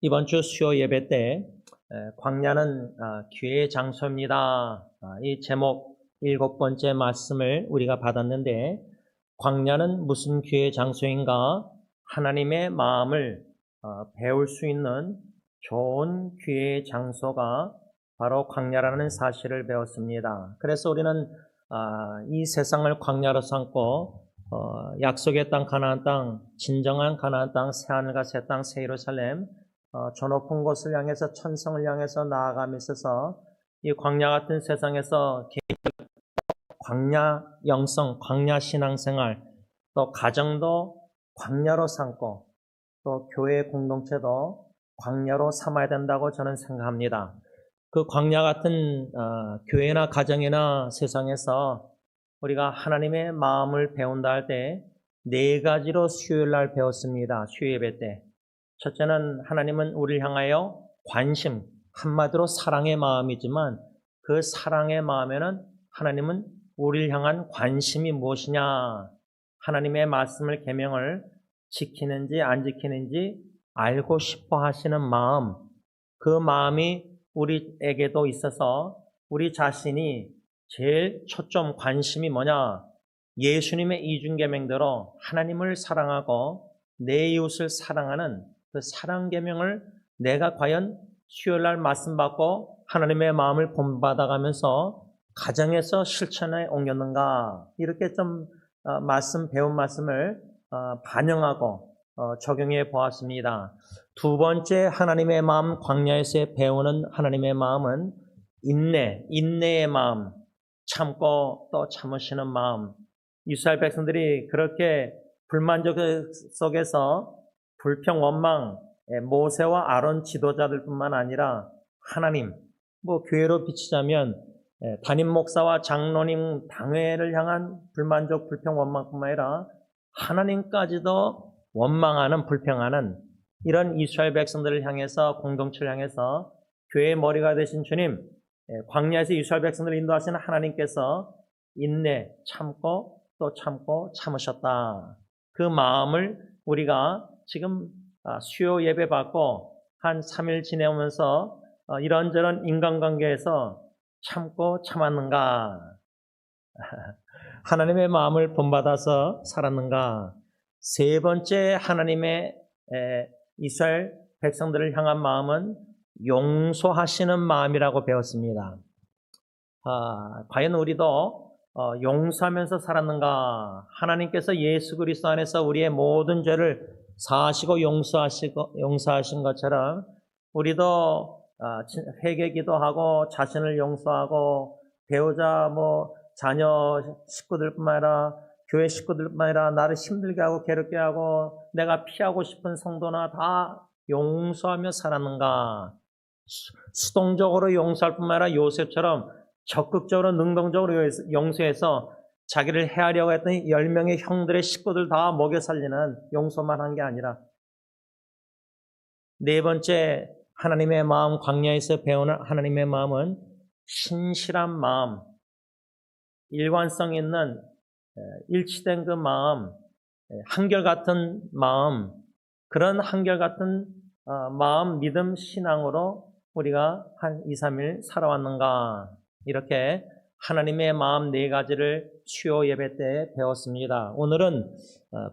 이번 주 수요 예배 때 광야는 기회의 장소입니다. 이 제목 7번째 말씀을 우리가 받았는데, 광야는 무슨 기회의 장소인가? 하나님의 마음을 배울 수 있는 좋은 기회의 장소가 바로 광야라는 사실을 배웠습니다. 그래서 우리는 이 세상을 광야로 삼고 약속의 땅 가나안 땅, 진정한 가나안 땅, 새하늘과 새 땅, 새 예루살렘, 저 높은 곳을 향해서, 천성을 향해서 나아감에 있어서 이 광야 같은 세상에서 광야 영성, 광야 신앙생활, 또 가정도 광야로 삼고 또 교회 공동체도 광야로 삼아야 된다고 저는 생각합니다. 그 광야 같은 교회나 가정이나 세상에서 우리가 하나님의 마음을 배운다 할 때 4가지로 수요일 날 배웠습니다. 수요 예배 때. 첫째는 하나님은 우리를 향하여 관심, 한마디로 사랑의 마음이지만 그 사랑의 마음에는 하나님은 우리를 향한 관심이 무엇이냐, 하나님의 말씀을 계명을 지키는지 안 지키는지 알고 싶어 하시는 마음, 그 마음이 우리에게도 있어서 우리 자신이 제일 초점 관심이 뭐냐, 예수님의 이중계명대로 하나님을 사랑하고 내 이웃을 사랑하는 그 사랑계명을 내가 과연 수요일날 말씀 받고 하나님의 마음을 본받아가면서 가정에서 실천에 옮겼는가, 이렇게 좀 배운 말씀을 반영하고 적용해 보았습니다. 두 번째 하나님의 마음, 광야에서 배우는 하나님의 마음은 인내의 마음, 참고 또 참으시는 마음. 이스라엘 백성들이 그렇게 불만족 속에서 불평, 원망, 모세와 아론 지도자들뿐만 아니라 하나님, 교회로 비치자면 담임 목사와 장로님, 당회를 향한 불만족, 불평, 원망뿐만 아니라 하나님까지도 원망하는, 불평하는 이런 이스라엘 백성들을 향해서, 공동체를 향해서 교회의 머리가 되신 주님, 광야에서 이스라엘 백성들을 인도하시는 하나님께서 인내, 참고 또 참고 참으셨다. 그 마음을 우리가 지금 수요 예배 받고 한 3일 지내오면서 이런저런 인간관계에서 참고 참았는가? 하나님의 마음을 본받아서 살았는가? 세 번째 하나님의 이스라엘 백성들을 향한 마음은 용서하시는 마음이라고 배웠습니다. 과연 우리도 용서하면서 살았는가? 하나님께서 예수 그리스도 안에서 우리의 모든 죄를 사하시고 용서하신 것처럼 우리도 회개 기도하고 자신을 용서하고 배우자, 자녀 식구들뿐만 아니라 교회 식구들뿐만 아니라 나를 힘들게 하고 괴롭게 하고 내가 피하고 싶은 성도나 다 용서하며 살았는가? 수동적으로 용서할 뿐만 아니라 요셉처럼 적극적으로 능동적으로 용서해서 자기를 해하려고 했던 10명의 형들의 식구들 다 먹여 살리는 용서만 한 게 아니라, 네 번째 하나님의 마음, 광야에서 배우는 하나님의 마음은 신실한 마음, 일관성 있는 일치된 그 마음, 한결같은 마음, 그런 한결같은 마음, 믿음, 신앙으로 우리가 한 2, 3일 살아왔는가, 이렇게 하나님의 마음 4가지를 수요 예배 때 배웠습니다. 오늘은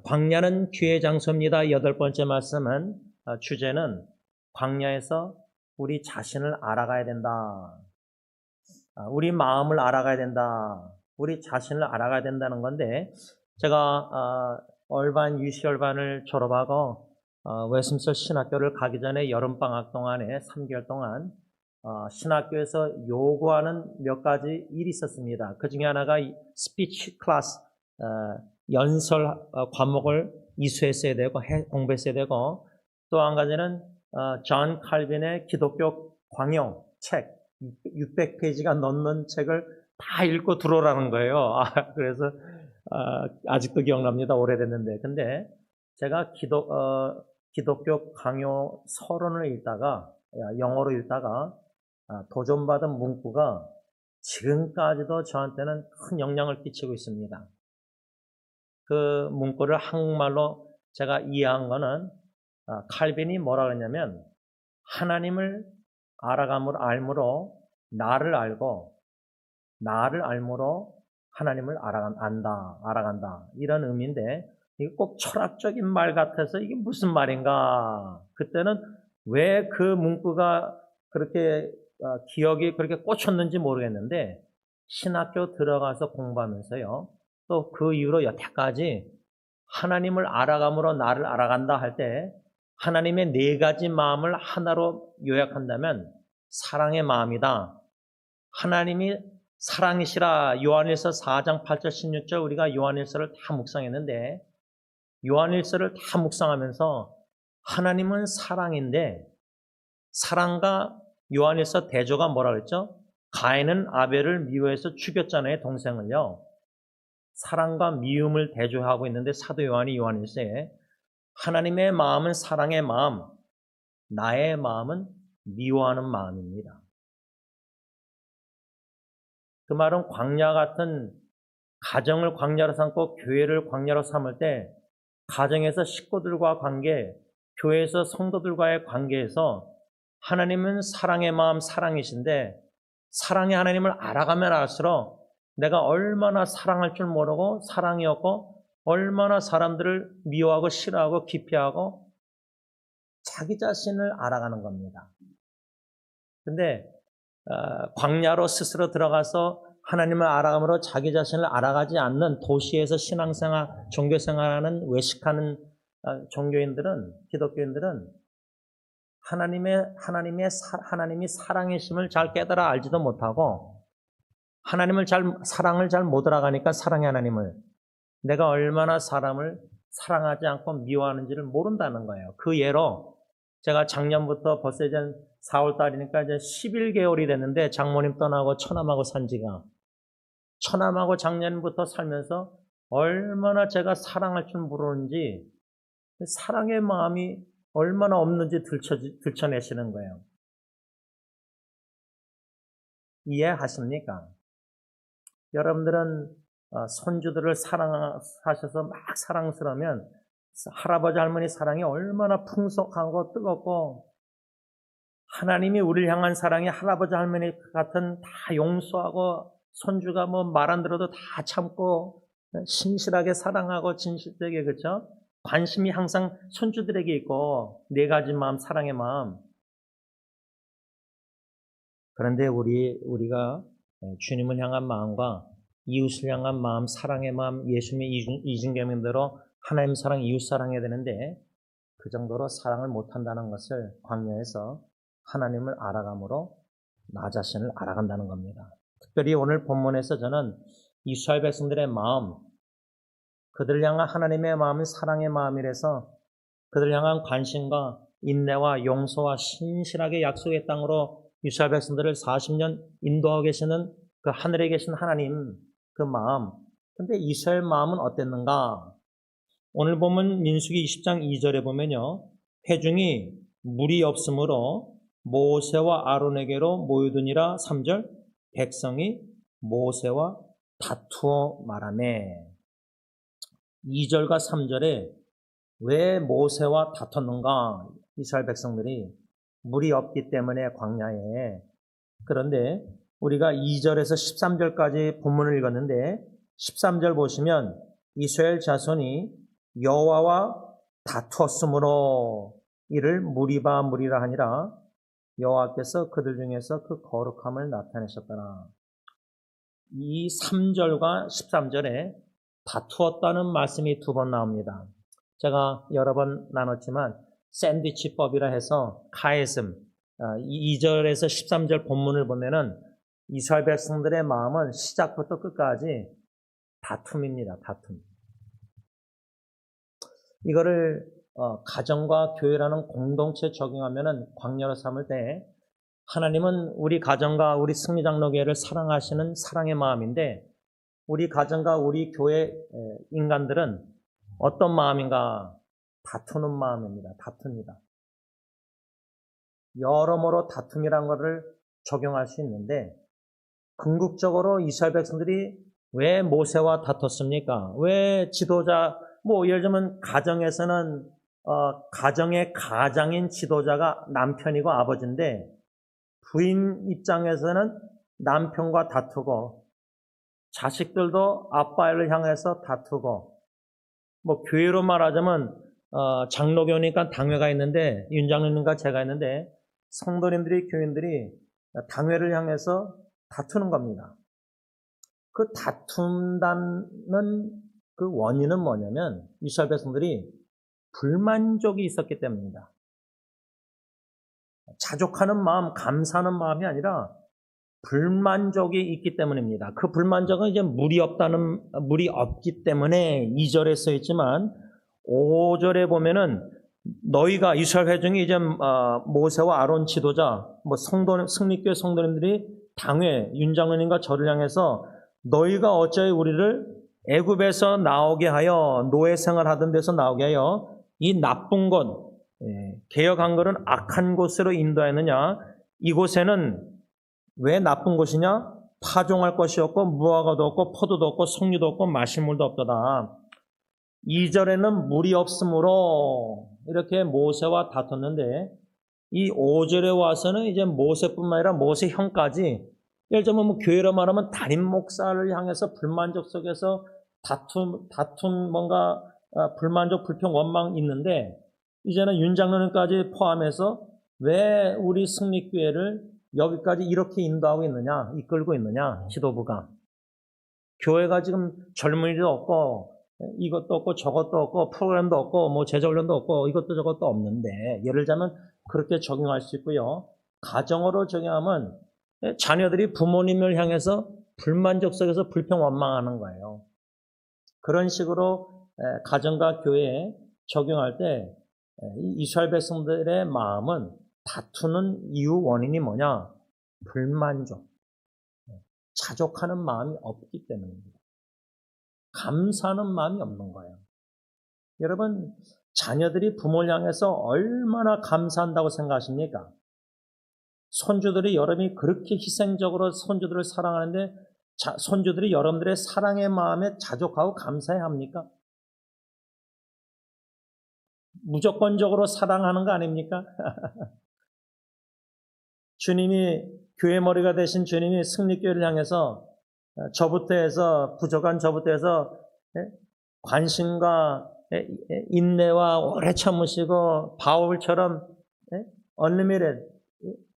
광야는 기회의 장소입니다. 8번째 말씀은 주제는 광야에서 우리 자신을 알아가야 된다. 우리 마음을 알아가야 된다. 우리 자신을 알아가야 된다는 건데, 제가 얼반 유시얼반을 졸업하고 웨스민스터 신학교를 가기 전에 여름방학 동안에 3개월 동안 신학교에서 요구하는 몇 가지 일이 있었습니다. 그 중에 하나가 스피치 클래스, 연설 과목을 이수했어야 되고 공부했어야 되고, 또 한 가지는 존 칼빈의 기독교 광용 책 600페이지가 넘는 책을 다 읽고 들어오라는 거예요. 그래서 아직도 기억납니다. 오래됐는데. 근데 제가 기독교 강요 서론을 읽다가, 영어로 읽다가 도전받은 문구가 지금까지도 저한테는 큰 영향을 끼치고 있습니다. 그 문구를 한국말로 제가 이해한 거는 칼빈이 뭐라 그랬냐면 하나님을 알므로 나를 알고 나를 알므로 하나님을 알아간다. 이런 의미인데 이게 꼭 철학적인 말 같아서 이게 무슨 말인가. 그때는 왜 그 문구가 그렇게 기억이 그렇게 꽂혔는지 모르겠는데 신학교 들어가서 공부하면서요. 또 그 이후로 여태까지 하나님을 알아감으로 나를 알아간다 할 때 하나님의 네 가지 마음을 하나로 요약한다면 사랑의 마음이다. 하나님이 사랑이시라. 요한일서 4장 8절 16절 우리가 요한일서를 다 묵상했는데 요한일서를 다 묵상하면서 하나님은 사랑인데 사랑과 요한일서 대조가 뭐라 그랬죠? 가인은 아벨을 미워해서 죽였잖아요. 동생을요. 사랑과 미움을 대조하고 있는데 사도 요한이 요한일서에 하나님의 마음은 사랑의 마음, 나의 마음은 미워하는 마음입니다. 그 말은 광야 같은 가정을 광야로 삼고 교회를 광야로 삼을 때 가정에서 식구들과 관계, 교회에서 성도들과의 관계에서 하나님은 사랑의 마음, 사랑이신데 사랑의 하나님을 알아가면 알수록 내가 얼마나 사랑할 줄 모르고 사랑이었고 얼마나 사람들을 미워하고 싫어하고 기피하고 자기 자신을 알아가는 겁니다. 근데 광야로 스스로 들어가서 하나님을 알아감으로 자기 자신을 알아가지 않는 도시에서 신앙생활, 종교생활하는 외식하는 종교인들은 기독교인들은 하나님이 사랑이심을 잘 깨달아 알지도 못하고 사랑을 잘 못 알아가니까 사랑의 하나님을 내가 얼마나 사람을 사랑하지 않고 미워하는지를 모른다는 거예요. 그 예로 제가 작년부터 벌써 이제 4월 달이니까 이제 11개월이 됐는데 장모님 떠나고 처남하고 산 지가 처남하고 작년부터 살면서 얼마나 제가 사랑할 줄 모르는지 사랑의 마음이 얼마나 없는지 들춰내시는 거예요. 이해하십니까? 여러분들은 손주들을 사랑하셔서 막 사랑스러우면 할아버지 할머니 사랑이 얼마나 풍성하고 뜨겁고 하나님이 우리를 향한 사랑이 할아버지 할머니 같은 다 용서하고 손주가 뭐 말 안 들어도 다 참고 신실하게 사랑하고 진실되게 그렇죠? 관심이 항상 손주들에게 있고 네 가지 마음 사랑의 마음. 그런데 우리가 주님을 향한 마음과 이웃을 향한 마음, 사랑의 마음, 예수님의 이중계명대로 하나님 사랑, 이웃 사랑해야 되는데 그 정도로 사랑을 못한다는 것을 광야에서 하나님을 알아감으로 나 자신을 알아간다는 겁니다. 특별히 오늘 본문에서 저는 이스라엘 백성들의 마음, 그들을 향한 하나님의 마음은 사랑의 마음이라서 그들을 향한 관심과 인내와 용서와 신실하게 약속의 땅으로 이스라엘 백성들을 40년 인도하고 계시는 그 하늘에 계신 하나님 그 마음. 근데 이스라엘 마음은 어땠는가? 오늘 보면 민수기 20장 2절에 보면요. 회중이 물이 없으므로 모세와 아론에게로 모여드니라 3절 백성이 모세와 다투어 말하네. 2절과 3절에 왜 모세와 다퉜는가? 이스라엘 백성들이 물이 없기 때문에 광야에. 그런데 우리가 2절에서 13절까지 본문을 읽었는데 13절 보시면 이스라엘 자손이 여호와와 다투었으므로 이를 무리라 하니라. 여호와께서 그들 중에서 그 거룩함을 나타내셨더라. 이 3절과 13절에 다투었다는 말씀이 두 번 나옵니다. 제가 여러 번 나눴지만 샌드위치법이라 해서 카에슴 2절에서 13절 본문을 보면은 이스라엘 백성들의 마음은 시작부터 끝까지 다툼입니다. 다툼. 이거를 가정과 교회라는 공동체 적용하면은 광야로 삼을 때 하나님은 우리 가정과 우리 승리장로교회를 사랑하시는 사랑의 마음인데 우리 가정과 우리 교회 인간들은 어떤 마음인가? 다투는 마음입니다. 다툽니다. 여러모로 다툼이란 것을 적용할 수 있는데 궁극적으로 이스라엘 백성들이 왜 모세와 다퉜습니까? 왜 지도자, 예를 들면 가정에서는 가정의 가장인 지도자가 남편이고 아버지인데 부인 입장에서는 남편과 다투고 자식들도 아빠를 향해서 다투고 뭐 교회로 말하자면 장로교니까 당회가 있는데 윤 장로님과 제가 있는데 성도님들이 교인들이 당회를 향해서 다투는 겁니다. 그 다툰다는 그 원인은 뭐냐면 이스라엘 백성들이 불만족이 있었기 때문입니다. 자족하는 마음, 감사하는 마음이 아니라 불만족이 있기 때문입니다. 그 불만족은 이제 물이 없기 때문에 2절에 써 있지만 5절에 보면은 너희가 이스라엘 회중이 이제 모세와 아론 지도자, 뭐 승리교회 성도님들이 당회 윤장로님과 저를 향해서 너희가 어찌하여 우리를 애굽에서 나오게 하여 노예 생활하던 데서 나오게 하여 이 나쁜 곳, 개혁한 것은 악한 곳으로 인도하였느냐? 이곳에는 왜 나쁜 곳이냐? 파종할 것이 없고 무화과도 없고 포도도 없고 석류도 없고 마실 물도 없도다. 2절에는 물이 없으므로 이렇게 모세와 다퉜는데 이 5절에 와서는 이제 모세뿐만 아니라 모세 형까지 예를 들면 뭐 교회로 말하면 담임 목사를 향해서 불만족 속에서 다툼 뭔가 불만족, 불평, 원망 있는데 이제는 윤 장로님까지 포함해서 왜 우리 승리교회를 여기까지 이렇게 인도하고 있느냐, 이끌고 있느냐, 지도부가. 교회가 지금 젊은이도 없고 이것도 없고 저것도 없고 프로그램도 없고 뭐 제자훈련도 없고 이것도 저것도 없는데 예를 들자면 그렇게 적용할 수 있고요. 가정으로 적용하면 자녀들이 부모님을 향해서 불만족 속에서 불평 원망하는 거예요. 그런 식으로 가정과 교회에 적용할 때 이스라엘 백성들의 마음은 다투는 이유 원인이 뭐냐? 불만족, 자족하는 마음이 없기 때문입니다. 감사하는 마음이 없는 거예요. 여러분, 자녀들이 부모를 향해서 얼마나 감사한다고 생각하십니까? 손주들이 여러분이 그렇게 희생적으로 손주들을 사랑하는데 손주들이 여러분들의 사랑의 마음에 자족하고 감사해야 합니까? 무조건적으로 사랑하는 거 아닙니까? 주님이 교회 머리가 되신 주님이 승리교회를 향해서 저부터 해서 부족한 저부터 해서 관심과 인내와 오래 참으시고 바울처럼 언리미ted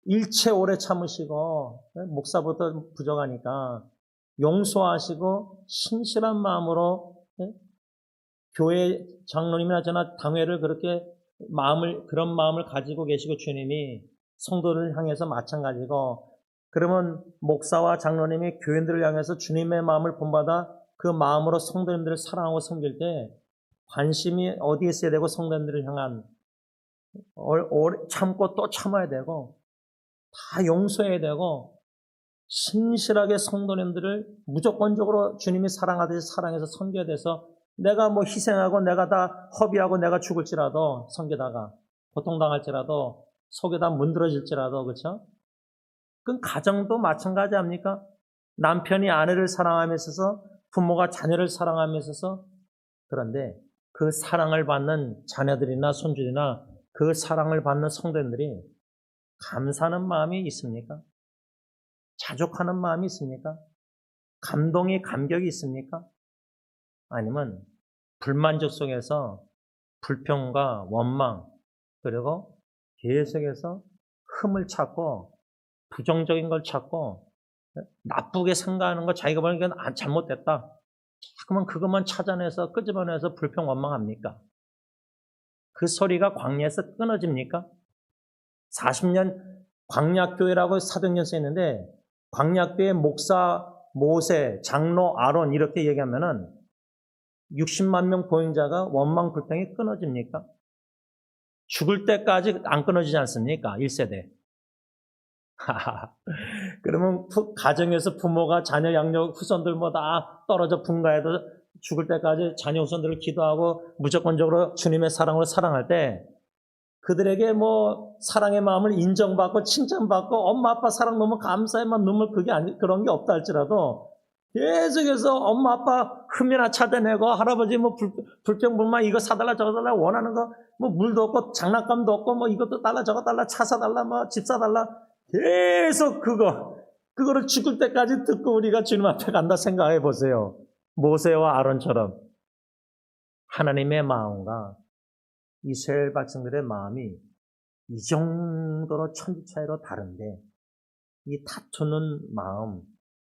일체 오래 참으시고 목사부터 부족하니까 용서하시고 신실한 마음으로 교회 장로님이나 저나 당회를 그렇게 그런 마음을 가지고 계시고 주님이 성도를 향해서 마찬가지고 그러면 목사와 장로님이 교인들을 향해서 주님의 마음을 본받아 그 마음으로 성도님들을 사랑하고 섬길 때 관심이 어디에 있어야 되고 성도님들을 향한 오래 참고 또 참아야 되고 다 용서해야 되고 신실하게 성도님들을 무조건적으로 주님이 사랑하듯이 사랑해서 섬겨야 돼서 내가 뭐 희생하고 내가 다 허비하고 내가 죽을지라도 섬기다가 고통당할지라도 속에 다 문드러질지라도 그렇죠? 그건 가정도 마찬가지 아닙니까? 남편이 아내를 사랑함에 있어서 부모가 자녀를 사랑함에 있어서 그런데 그 사랑을 받는 자녀들이나 손주들이나 그 사랑을 받는 성도님들이 감사하는 마음이 있습니까? 자족하는 마음이 있습니까? 감격이 있습니까? 아니면 불만족 속에서 불평과 원망 그리고 계속해서 흠을 찾고 부정적인 걸 찾고 나쁘게 생각하는 거 자기가 보니까 잘못됐다. 그러면 그것만 찾아내서 끄집어내서 불평 원망합니까? 그 소리가 광야에서 끊어집니까? 40년 광야교회라고 사도행전에 쓰이는데 광야교회 목사, 모세, 장로, 아론 이렇게 얘기하면은 60만 명 보행자가 원망 불평이 끊어집니까? 죽을 때까지 안 끊어지지 않습니까? 1세대. 그러면 가정에서 부모가 자녀 양육 후손들 뭐 다 떨어져 분가해도 죽을 때까지 자녀 후손들을 기도하고 무조건적으로 주님의 사랑으로 사랑할 때 그들에게 뭐 사랑의 마음을 인정받고 칭찬받고 엄마 아빠 사랑 너무 감사해만 눈물 그런 게 없다 할지라도 계속해서 엄마 아빠 흠이나 찾아내고 할아버지 뭐 불평불만 이거 사달라 저거 달라 원하는 거 뭐 물도 없고 장난감도 없고 뭐 이것도 달라 저거 달라 차 사달라 뭐 집 사달라 계속 그거를 죽을 때까지 듣고 우리가 주님 앞에 간다 생각해 보세요. 모세와 아론처럼 하나님의 마음과 이스라엘 백성들의 마음이 이 정도로 천지 차이로 다른데 이 다투는 마음,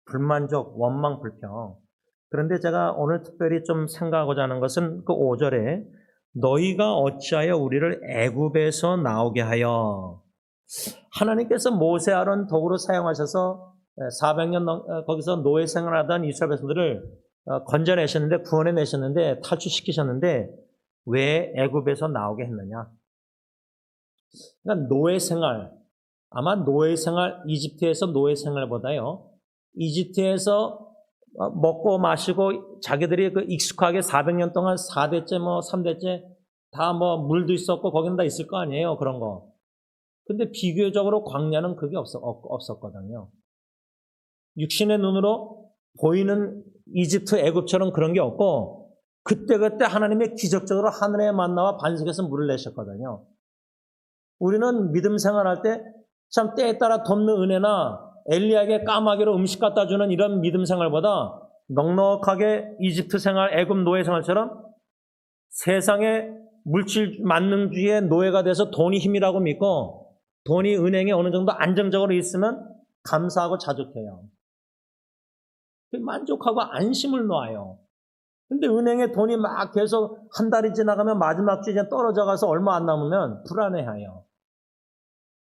불만족, 원망, 불평. 그런데 제가 오늘 특별히 좀 생각하고자 하는 것은 그 5절에 너희가 어찌하여 우리를 애굽에서 나오게 하여 하나님께서 모세 아론 도구로 사용하셔서 400년 거기서 노예 생활하던 이스라엘 백성들을 건져내셨는데 구원해내셨는데 탈출시키셨는데 왜 애굽에서 나오게 했느냐? 그러니까 노예 생활 아마 노예 생활 이집트에서 노예 생활보다요 이집트에서 먹고 마시고 자기들이 그 익숙하게 400년 동안 4대째 뭐 3대째 다 뭐 물도 있었고 거기는 다 있을 거 아니에요 그런 거. 근데 비교적으로 광야는 그게 없었거든요. 육신의 눈으로 보이는 이집트 애굽처럼 그런 게 없고 그때그때 하나님의 기적적으로 하늘의 만나와 반석에서 물을 내셨거든요. 우리는 믿음 생활할 때 참 때에 따라 덮는 은혜나 엘리야에게 까마귀로 음식 갖다 주는 이런 믿음 생활보다 넉넉하게 이집트 생활, 애굽 노예 생활처럼 세상의 물질 만능주의의 노예가 돼서 돈이 힘이라고 믿고 돈이 은행에 어느 정도 안정적으로 있으면 감사하고 자족해요. 만족하고 안심을 놓아요. 근데 은행에 돈이 막 계속 한 달이 지나가면 마지막 주에 떨어져 가서 얼마 안 남으면 불안해해요.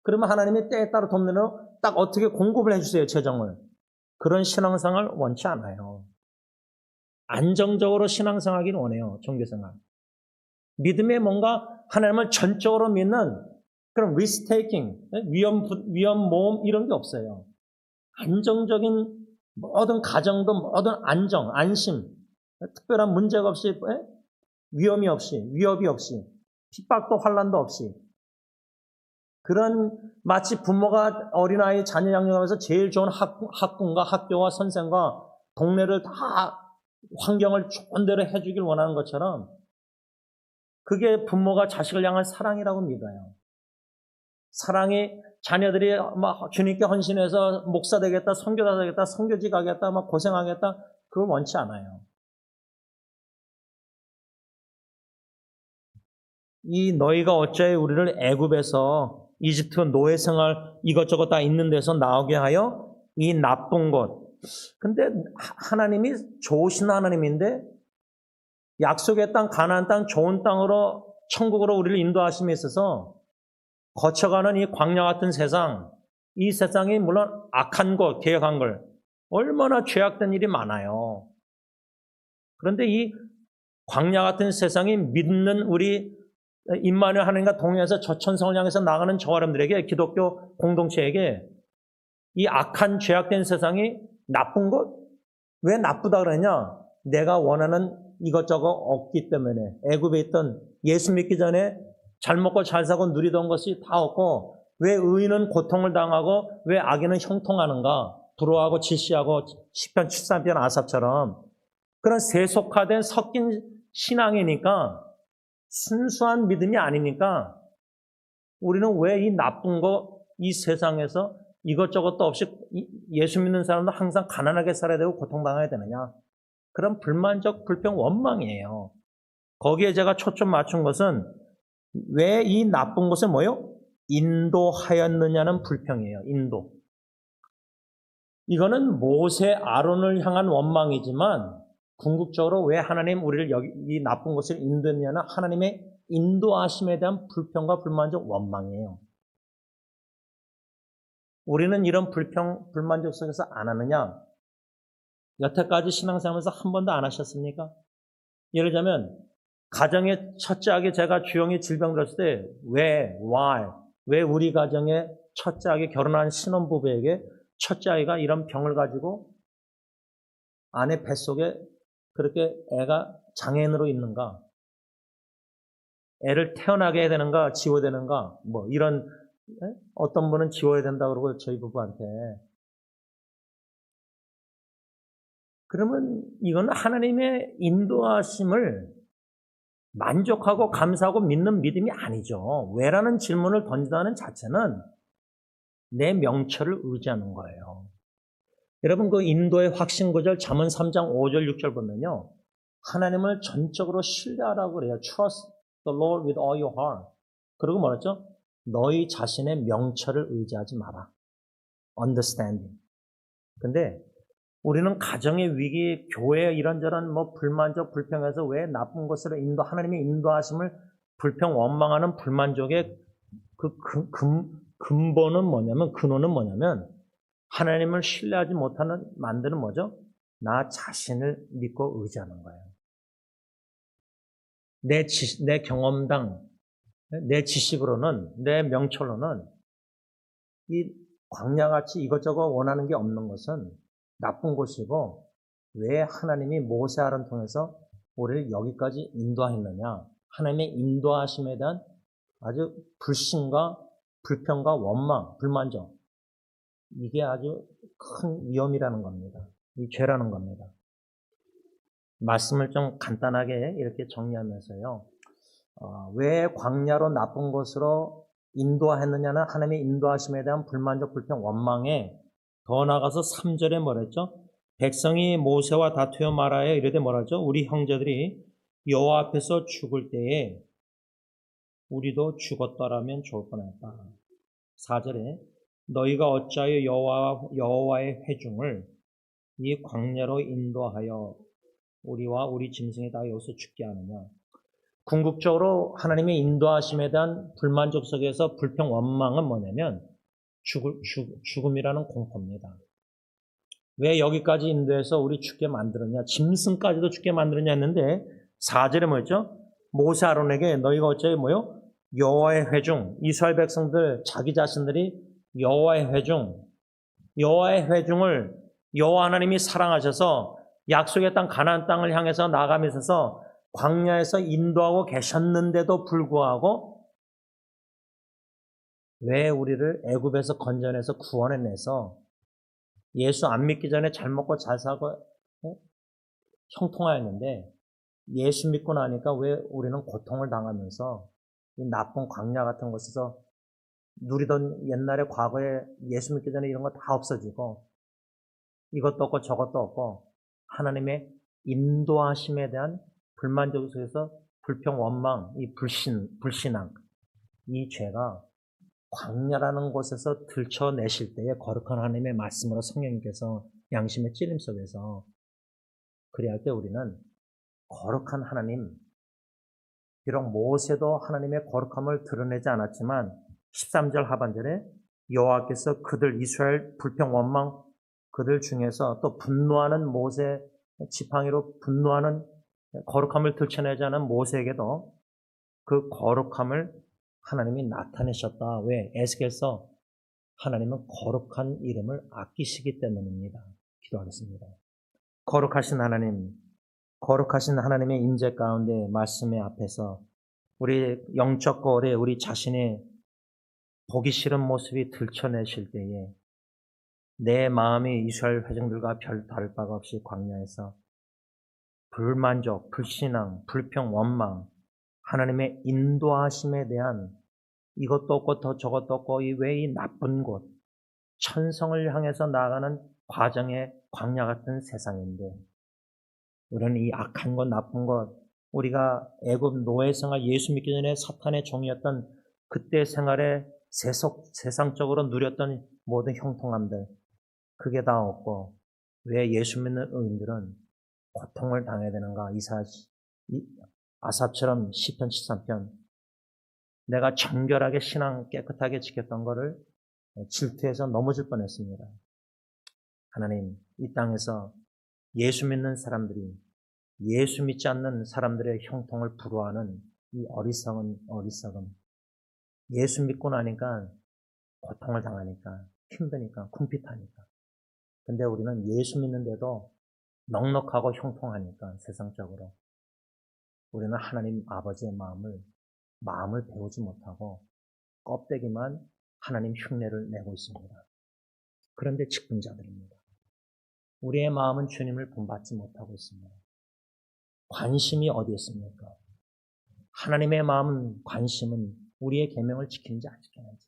그러면 하나님이 때에 따라 돕는 딱 어떻게 공급을 해주세요, 재정을. 그런 신앙생활 원치 않아요. 안정적으로 신앙생활하기를 원해요, 종교생활. 믿음에 뭔가 하나님을 전적으로 믿는 그런 risk taking, 위험 모험 이런 게 없어요. 안정적인 모든 가정도 모든 안정, 안심, 특별한 문제가 없이, 위험이 없이, 위협이 없이, 핍박도 환난도 없이. 그런 마치 부모가 어린아이 자녀 양육하면서 제일 좋은 학군과 학교와 선생과 동네를 다 환경을 좋은 대로 해주길 원하는 것처럼 그게 부모가 자식을 향한 사랑이라고 믿어요. 사랑이 자녀들이 막 주님께 헌신해서 목사 되겠다, 선교사 되겠다, 선교지 가겠다, 막 고생하겠다 그걸 원치 않아요. 이 너희가 어찌하여 우리를 애굽에서 이집트 노예 생활 이것저것 다 있는 데서 나오게 하여 이 나쁜 것. 근데 하나님이 좋으신 하나님인데 약속의 땅 가나안 땅 좋은 땅으로 천국으로 우리를 인도하심에 있어서 거쳐가는 이 광야 같은 세상, 이 세상이 물론 악한 것, 개혁한 걸 얼마나 죄악된 일이 많아요. 그런데 이 광야 같은 세상이 믿는 우리 임마누엘 하나님과 동행해서 저 천성을 향해서 나가는 저와 여러분들에게 기독교 공동체에게 이 악한 죄악된 세상이 나쁜 것? 왜 나쁘다 그러냐? 내가 원하는 이것저것 없기 때문에 애굽에 있던 예수 믿기 전에 잘 먹고 잘 사고 누리던 것이 다 없고 왜 의인은 고통을 당하고 왜 악인은 형통하는가? 불화하고 질시하고 시편 73편 아삽처럼 그런 세속화된 섞인 신앙이니까 순수한 믿음이 아니니까 우리는 왜 이 나쁜 거, 이 세상에서 이것저것도 없이 예수 믿는 사람도 항상 가난하게 살아야 되고 고통당해야 되느냐. 그런 불만족, 불평, 원망이에요. 거기에 제가 초점 맞춘 것은 왜 이 나쁜 것을 뭐요? 인도하였느냐는 불평이에요. 인도. 이거는 모세, 아론을 향한 원망이지만 궁극적으로 왜 하나님 우리를 여기 이 나쁜 것을 인도했냐는 하나님의 인도하심에 대한 불평과 불만족, 원망이에요. 우리는 이런 불평, 불만족 속에서 안 하느냐? 여태까지 신앙생활하면서 한 번도 안 하셨습니까? 예를 들자면 가정의 첫째 아기 제가 주영이 질병 들었을 때 왜 우리 가정의 첫째 아기 결혼한 신혼부부에게 첫째 아이가 이런 병을 가지고 아내 뱃속에 그렇게 애가 장애인으로 있는가? 애를 태어나게 해야 되는가? 지워야 되는가? 뭐 이런 어떤 분은 지워야 된다 그러고 저희 부부한테 그러면 이건 하나님의 인도하심을 만족하고 감사하고 믿는 믿음이 아니죠. 왜라는 질문을 던진다는 자체는 내 명철을 의지하는 거예요. 여러분 그 인도의 확신 구절 잠언 3장 5절 6절 보면요. 하나님을 전적으로 신뢰하라고 그래요. Trust the Lord with all your heart. 그리고 뭐랬죠? 너희 자신의 명철을 의지하지 마라. Understanding. 근데 우리는 가정의 위기, 교회 이런저런 불만족, 불평해서 왜 나쁜 것으로 하나님의 인도하심을 불평, 원망하는 불만족의 근본은 뭐냐면, 근원은 뭐냐면, 하나님을 신뢰하지 못하는 만드는 뭐죠? 나 자신을 믿고 의지하는 거예요. 내 경험당, 내 지식으로는, 내 명철로는 이 광야같이 이것저것 원하는 게 없는 것은 나쁜 것이고 왜 하나님이 모세아를 통해서 우리를 여기까지 인도하였느냐. 하나님의 인도하심에 대한 아주 불신과 불평과 원망, 불만족. 이게 아주 큰 위험이라는 겁니다. 이 죄라는 겁니다. 말씀을 좀 간단하게 이렇게 정리하면서요. 왜 광야로 나쁜 것으로 인도했느냐는 하나님의 인도하심에 대한 불만족, 불평, 원망에 더 나아가서 3절에 뭐랬죠? 백성이 모세와 다투어 말하여 이르되 뭐라죠? 우리 형제들이 여호와 앞에서 죽을 때에 우리도 죽었더라면 좋을 뻔했다. 4절에 너희가 어찌하여 여호와의 회중을 이 광야로 인도하여 우리와 우리 짐승이 다 여기서 죽게 하느냐. 궁극적으로 하나님의 인도하심에 대한 불만족 속에서 불평 원망은 뭐냐면 죽음이라는 공포입니다. 왜 여기까지 인도해서 우리 죽게 만들었냐, 짐승까지도 죽게 만들었냐 했는데 4절에 뭐였죠? 모세 아론에게 너희가 어찌하여 뭐요? 여호와의 회중, 이스라엘 백성들 자기 자신들이 여호와의 회중을 여호와 하나님이 사랑하셔서 약속의 땅 가나안 땅을 향해서 나가면서 광야에서 인도하고 계셨는데도 불구하고 왜 우리를 애굽에서 건져내서 구원해내서 예수 안 믿기 전에 잘 먹고 잘 살고 형통하였는데 예수 믿고 나니까 왜 우리는 고통을 당하면서 이 나쁜 광야 같은 곳에서 누리던 옛날에 과거에 예수 믿기 전에 이런 거 다 없어지고 이것도 없고 저것도 없고 하나님의 인도하심에 대한 불만족 속에서 불평, 원망, 이 불신앙, 이 죄가 광야라는 곳에서 들춰내실 때에 거룩한 하나님의 말씀으로 성령님께서 양심의 찔림 속에서 그리할 때 우리는 거룩한 하나님, 비록 모세도 하나님의 거룩함을 드러내지 않았지만 13절 하반절에 여호와께서 그들 이스라엘 불평, 원망 그들 중에서 또 분노하는 모세 지팡이로 분노하는 거룩함을 들춰내지 않은 모세에게도 그 거룩함을 하나님이 나타내셨다. 왜? 에스겔서 하나님은 거룩한 이름을 아끼시기 때문입니다. 기도하겠습니다. 거룩하신 하나님의 임재 가운데 말씀의 앞에서 우리 영적 거울에 우리 자신의 보기 싫은 모습이 들춰내실 때에 내 마음이 이스라엘 회중들과 별 다를 바가 없이 광야에서 불만족, 불신앙, 불평, 원망, 하나님의 인도하심에 대한 이것도 없고 더 저것도 없고 왜 이 나쁜 곳, 천성을 향해서 나아가는 과정의 광야 같은 세상인데 우리는 이 악한 것, 나쁜 것, 우리가 애굽 노예 생활 예수 믿기 전에 사탄의 종이었던 그때 생활에 세상적으로 누렸던 모든 형통함들 그게 다 없고 왜 예수 믿는 의인들은 고통을 당해야 되는가? 아삽처럼 시편 13편 내가 정결하게 신앙 깨끗하게 지켰던 것을 질투해서 넘어질 뻔했습니다. 하나님, 이 땅에서 예수 믿는 사람들이 예수 믿지 않는 사람들의 형통을 부러워하는 이 어리석음. 예수 믿고 나니까 고통을 당하니까 힘드니까 궁핍하니까. 근데 우리는 예수 믿는데도 넉넉하고 형통하니까 세상적으로 우리는 하나님 아버지의 마음을 배우지 못하고 껍데기만 하나님 흉내를 내고 있습니다. 그런데 직분자들입니다. 우리의 마음은 주님을 본받지 못하고 있습니다. 관심이 어디 있습니까? 하나님의 마음은, 관심은 우리의 계명을 지키는지 안 지키는지.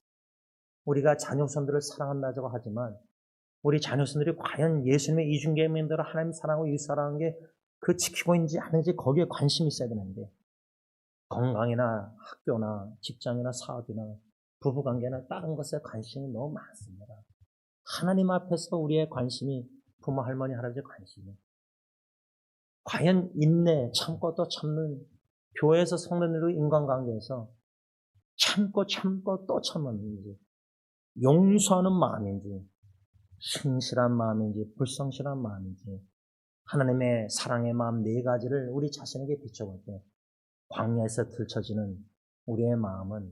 우리가 자녀손들을 사랑한다고 하지만 우리 자녀손들이 과연 예수님의 이중계명대로 하나님 사랑하고 이 사랑하는 게 그 지키고 있는지 아닌지 거기에 관심이 있어야 되는데, 건강이나 학교나 직장이나 사업이나 부부관계나 다른 것에 관심이 너무 많습니다. 하나님 앞에서 우리의 관심이, 부모, 할머니, 할아버지의 관심이 과연 인내, 참고 또 참는, 교회에서 성도들과 인간관계에서 참고 또 참는지, 용서하는 마음인지, 신실한 마음인지, 불성실한 마음인지, 하나님의 사랑의 마음 네 가지를 우리 자신에게 비춰볼 때 광야에서 들춰지는 우리의 마음은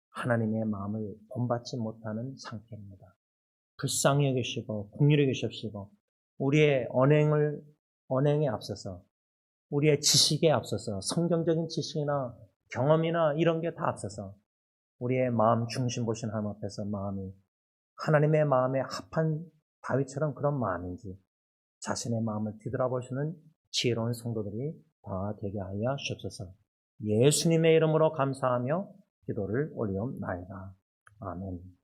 하나님의 마음을 본받지 못하는 상태입니다. 불쌍히 여기시고 긍휼히 여기시고 우리의 언행에 앞서서, 우리의 지식에 앞서서, 성경적인 지식이나 경험이나 이런 게 다 앞서서 우리의 마음 중심 보신 하나님 앞에서 마음이 하나님의 마음에 합한 다윗처럼 그런 마음인지 자신의 마음을 뒤돌아보시는 지혜로운 성도들이 다 되게 하여 주옵소서. 예수님의 이름으로 감사하며 기도를 올리옵나이다. 아멘.